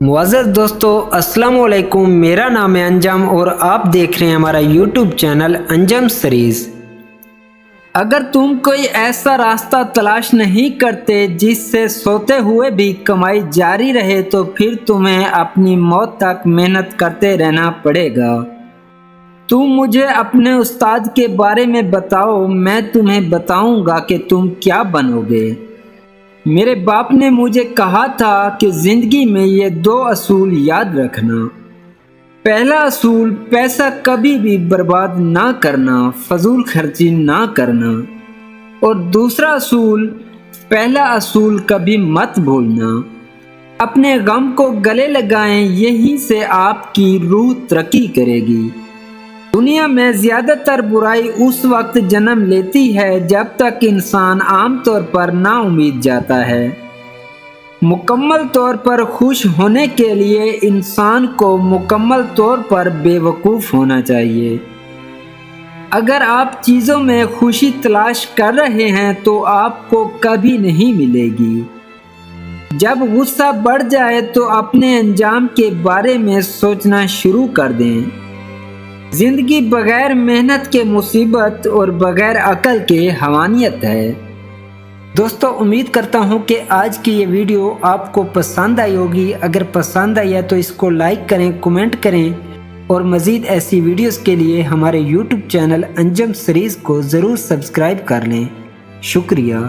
मुअज़्ज़ज़ दोस्तों, अस्सलाम वालेकुम। मेरा नाम है अंजम और आप देख रहे हैं हमारा यूट्यूब चैनल अंजम सीरीज़। अगर तुम कोई ऐसा रास्ता तलाश नहीं करते जिससे सोते हुए भी कमाई जारी रहे तो फिर तुम्हें अपनी मौत तक मेहनत करते रहना पड़ेगा। तुम मुझे अपने उस्ताद के बारे में बताओ, मैं तुम्हें बताऊंगा कि तुम क्या बनोगे। मेरे बाप ने मुझे कहा था कि ज़िंदगी में ये दो असूल याद रखना। पहला असूल, पैसा कभी भी बर्बाद ना करना, फजूल खर्ची ना करना। और दूसरा असूल, पहला असूल कभी मत भूलना। अपने गम को गले लगाएं, यहीं से आपकी रूह तरक्की करेगी। दुनिया में ज़्यादातर बुराई उस वक्त जन्म लेती है जब तक इंसान आमतौर पर नाउम्मीद जाता है। मुकम्मल तौर पर खुश होने के लिए इंसान को मुकम्मल तौर पर बेवकूफ़ होना चाहिए। अगर आप चीज़ों में खुशी तलाश कर रहे हैं तो आपको कभी नहीं मिलेगी। जब गुस्सा बढ़ जाए तो अपने अंजाम के बारे में सोचना शुरू कर दें। जिंदगी बगैर मेहनत के मुसीबत और बगैर अकल के हवानियत है। दोस्तों, उम्मीद करता हूं कि आज की ये वीडियो आपको पसंद आई होगी। अगर पसंद आई है तो इसको लाइक करें, कमेंट करें और मज़ीद ऐसी वीडियोस के लिए हमारे यूट्यूब चैनल अंजम सीरीज़ को ज़रूर सब्सक्राइब कर लें। शुक्रिया।